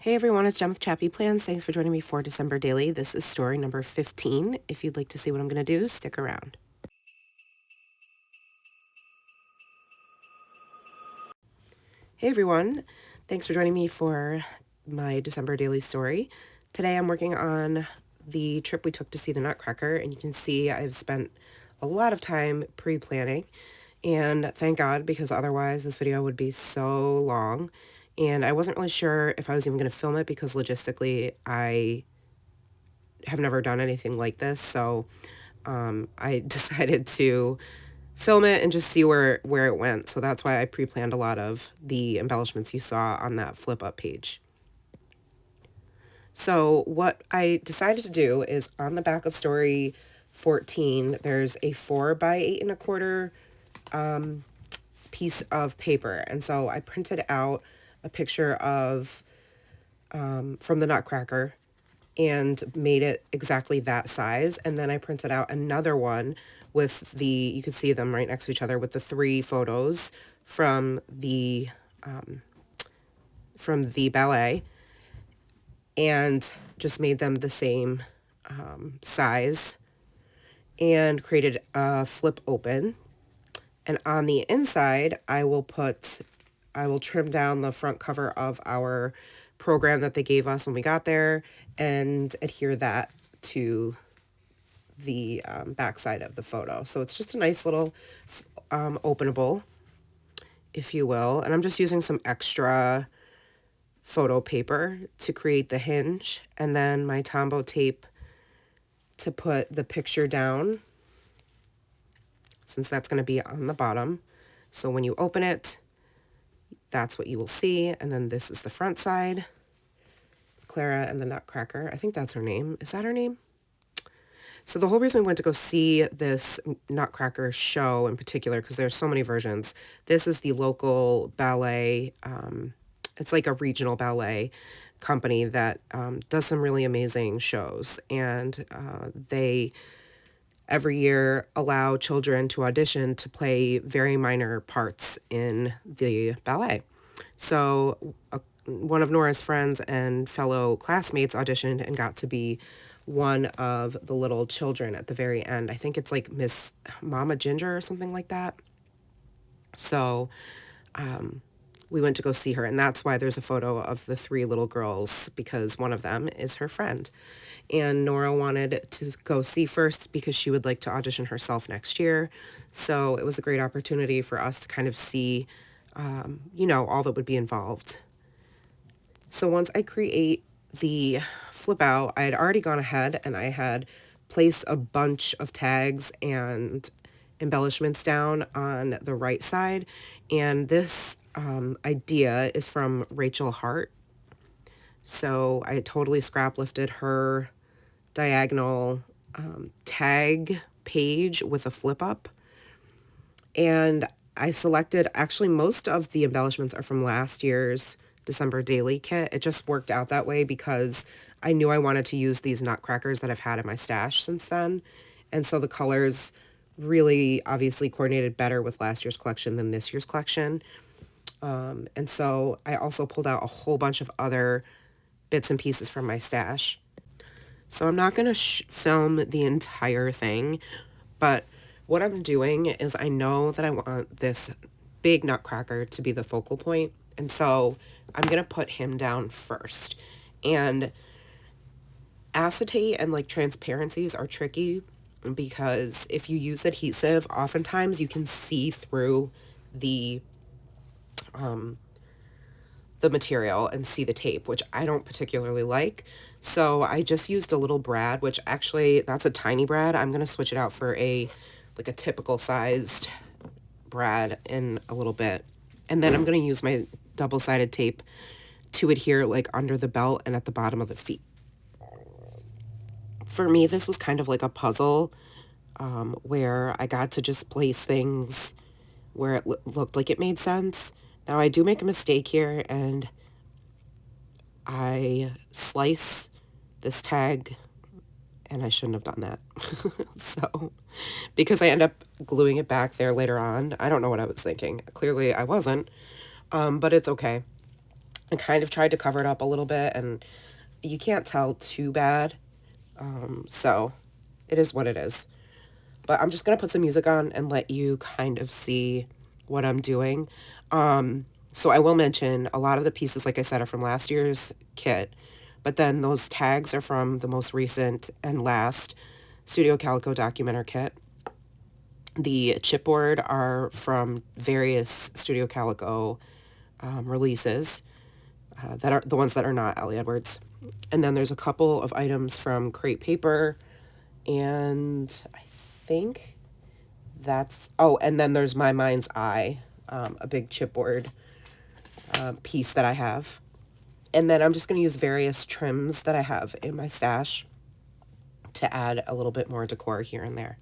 Hey everyone, it's Jen with ChappyPlans. Thanks for joining me for December Daily. This is story number 15. If you'd like to see what I'm going to do, stick around. Hey everyone, thanks for joining me for my December Daily story. Today I'm working on the trip we took to see the Nutcracker, and you can see I've spent a lot of time pre-planning, and thank God, because otherwise this video would be so long. And I wasn't really sure if I was even going to film it because logistically I have never done anything like this, so I decided to film it and just see where it went. So that's why I pre-planned a lot of the embellishments you saw on that flip up page. So what I decided to do is on the back of story 14, there's a 4 by 8 1/4 piece of paper, and so I printed out a picture of from the Nutcracker and made it exactly that size, and then I printed out another one with you could see them right next to each other with the 3 photos from the ballet, and just made them the same size and created a flip open. And on the inside, I will trim down the front cover of our program that they gave us when we got there and adhere that to the back side of the photo. So it's just a nice little openable, if you will. And I'm just using some extra photo paper to create the hinge, and then my Tombow tape to put the picture down, since that's going to be on the bottom. So when you open it, that's what you will see. And then this is the front side. Clara and the Nutcracker. I think that's her name. Is that her name? So the whole reason we went to go see this Nutcracker show in particular, because there's so many versions, this is the local ballet. It's like a regional ballet company that does some really amazing shows. And they every year allow children to audition to play very minor parts in the ballet. So one of Norah's friends and fellow classmates auditioned and got to be one of the little children at the very end. I think it's like Miss Mama Ginger or something like that. So we went to go see her, and that's why there's a photo of the 3 little girls, because one of them is her friend. And Norah wanted to go see first because she would like to audition herself next year. So it was a great opportunity for us to kind of see, all that would be involved. So once I create the flip out, I had already gone ahead and I had placed a bunch of tags and embellishments down on the right side. And this idea is from Rachel Hart. So I totally scrap lifted her diagonal tag page with a flip up. And I selected, actually most of the embellishments are from last year's December Daily kit. It just worked out that way because I knew I wanted to use these Nutcrackers that I've had in my stash since then. And so the colors really obviously coordinated better with last year's collection than this year's collection. And so I also pulled out a whole bunch of other bits and pieces from my stash. So I'm not going to film the entire thing, but what I'm doing is I know that I want this big Nutcracker to be the focal point, and so I'm going to put him down first. And acetate and like transparencies are tricky because if you use adhesive, oftentimes you can see through the material and see the tape, which I don't particularly like. So I just used a little brad, which actually that's a tiny brad. I'm going to switch it out for a typical sized brad in a little bit. And then I'm going to use my double-sided tape to adhere like under the belt and at the bottom of the feet. For me, this was kind of like a puzzle where I got to just place things where it looked like it made sense. Now, I do make a mistake here, and I slice this tag, and I shouldn't have done that. So, because I end up gluing it back there later on, I don't know what I was thinking. Clearly, I wasn't, but it's okay. I kind of tried to cover it up a little bit, and you can't tell too bad. So it is what it is. But I'm just going to put some music on and let you kind of see what I'm doing. So I will mention a lot of the pieces, like I said, are from last year's kit, but then those tags are from the most recent and last Studio Calico Documenter kit. The chipboard are from various Studio Calico releases that are the ones that are not Ellie Edwards. And then there's a couple of items from Crate Paper, and I think that's, oh, and then there's My Mind's Eye, a big chipboard piece that I have. And then I'm just going to use various trims that I have in my stash to add a little bit more decor here and there.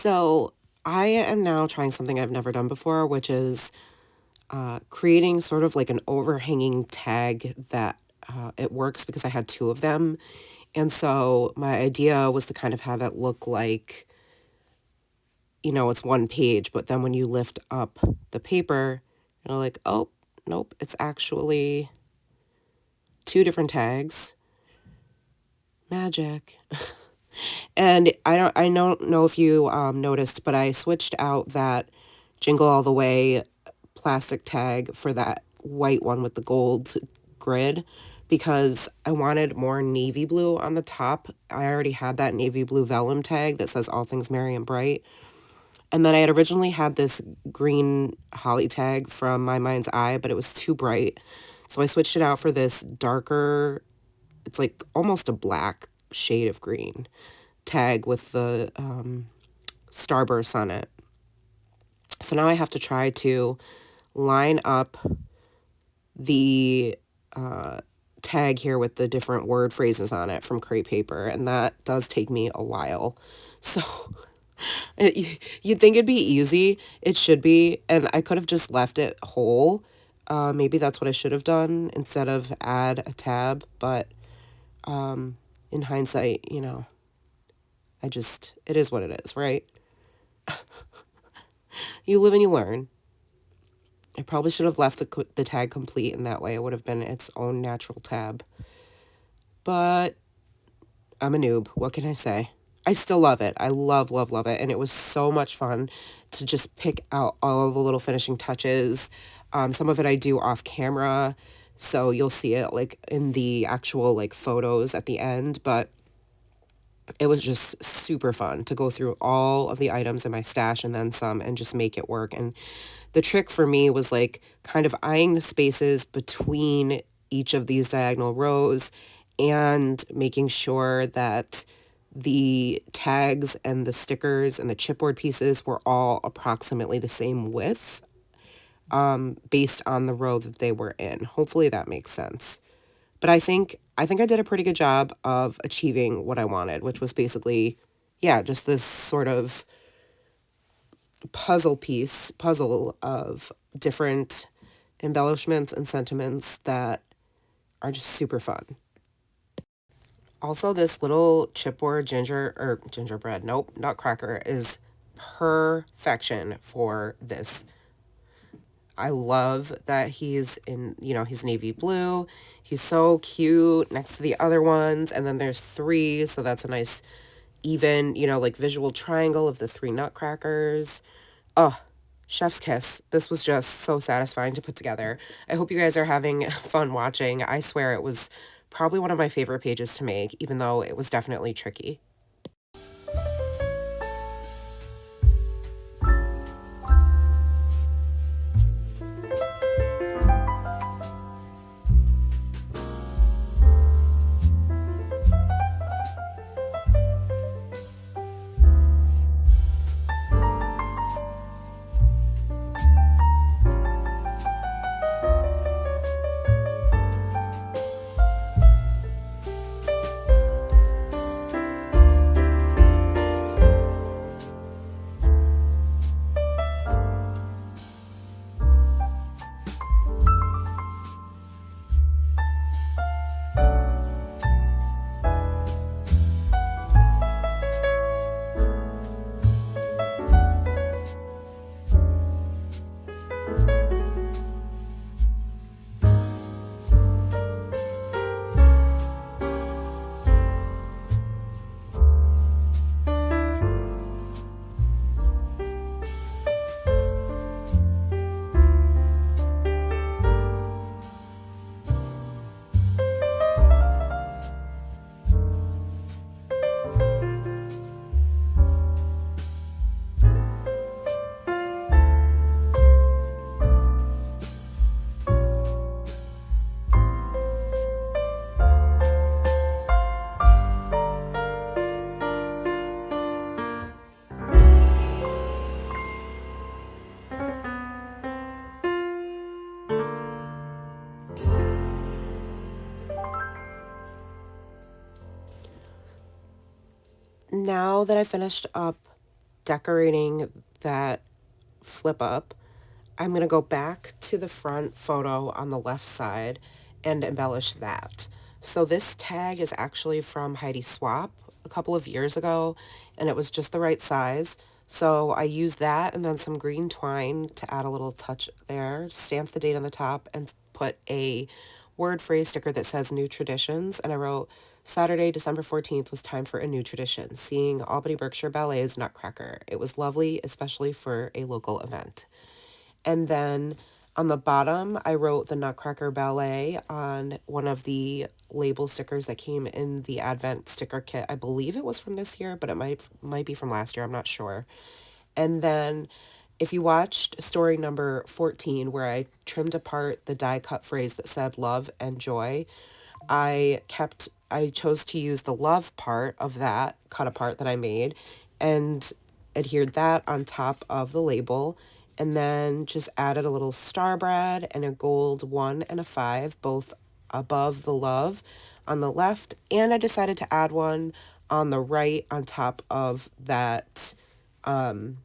So I am now trying something I've never done before, which is creating sort of like an overhanging tag that it works because I had two of them. And so my idea was to kind of have it look like, it's one page, but then when you lift up the paper, you're like, oh, nope, it's actually two different tags. Magic. And I don't know if you noticed, but I switched out that Jingle All the Way plastic tag for that white one with the gold grid because I wanted more navy blue on the top. I already had that navy blue vellum tag that says All Things Merry and Bright. And then I had originally had this green holly tag from My Mind's Eye, but it was too bright. So I switched it out for this darker, it's like almost a black shade of green tag with the starburst on it. So now I have to try to line up the tag here with the different word phrases on it from Crate Paper, and that does take me a while. So you'd think it'd be easy. It should be, and I could have just left it whole. Maybe that's what I should have done instead of add a tab, but in hindsight, it is what it is, right? You live and you learn. I probably should have left the tag complete, and that way it would have been its own natural tab. But I'm a noob. What can I say? I still love it. I love, love, love it. And it was so much fun to just pick out all of the little finishing touches. Some of it I do off camera, so you'll see it like in the actual like photos at the end, but it was just super fun to go through all of the items in my stash and then some and just make it work. And the trick for me was like kind of eyeing the spaces between each of these diagonal rows and making sure that the tags and the stickers and the chipboard pieces were all approximately the same width, based on the row that they were in. Hopefully that makes sense. But I think I did a pretty good job of achieving what I wanted, which was basically, yeah, just this sort of puzzle of different embellishments and sentiments that are just super fun. Also, this little chipboard gingerbread, nope, nutcracker is perfection for this. I love that he's in, he's navy blue. He's so cute next to the other ones. And then there's three, so that's a nice even, like visual triangle of the three nutcrackers. Oh, chef's kiss. This was just so satisfying to put together. I hope you guys are having fun watching. I swear it was probably one of my favorite pages to make, even though it was definitely tricky. Now that I finished up decorating that flip up, I'm going to go back to the front photo on the left side and embellish that. So this tag is actually from Heidi Swap a couple of years ago, and it was just the right size. So I used that and then some green twine to add a little touch there, stamp the date on the top, and put a word phrase sticker that says New Traditions. And I wrote, Saturday, December 14th was time for a new tradition, seeing Albany Berkshire Ballet's Nutcracker. It was lovely, especially for a local event. And then on the bottom, I wrote the Nutcracker Ballet on one of the label stickers that came in the Advent sticker kit. I believe it was from this year, but it might be from last year. I'm not sure. And then if you watched story number 14, where I trimmed apart the die cut phrase that said love and joy, I chose to use the love part of that cut apart that I made and adhered that on top of the label, and then just added a little star brad and a gold 1 and a 5, both above the love on the left, and I decided to add one on the right on top of that kind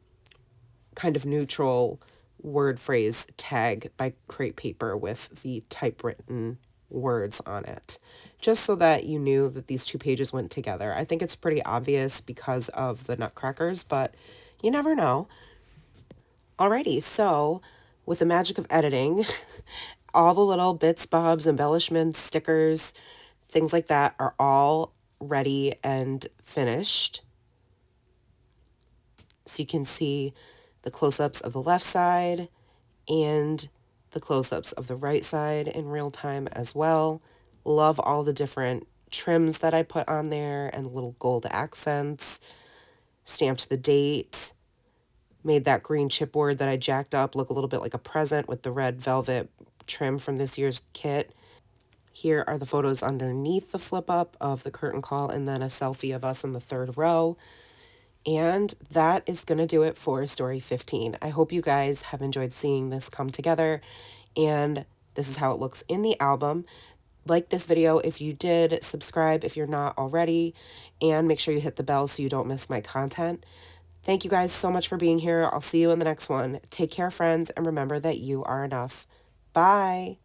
of neutral word phrase tag by crepe paper with the typewritten words on it, just so that you knew that these two pages went together. I think it's pretty obvious because of the nutcrackers, but you never know. Alrighty, so with the magic of editing, all the little bits, bobs, embellishments, stickers, things like that are all ready and finished. So you can see the close-ups of the left side and the close-ups of the right side in real time as well. Love all the different trims that I put on there and little gold accents. Stamped the date. Made that green chipboard that I jacked up look a little bit like a present with the red velvet trim from this year's kit. Here are the photos underneath the flip up of the curtain call and then a selfie of us in the third row. And that is going to do it for story 15. I hope you guys have enjoyed seeing this come together, and this is how it looks in the album. Like this video if you did, subscribe if you're not already, and make sure you hit the bell so you don't miss my content. Thank you guys so much for being here. I'll see you in the next one. Take care, friends, and remember that you are enough. Bye.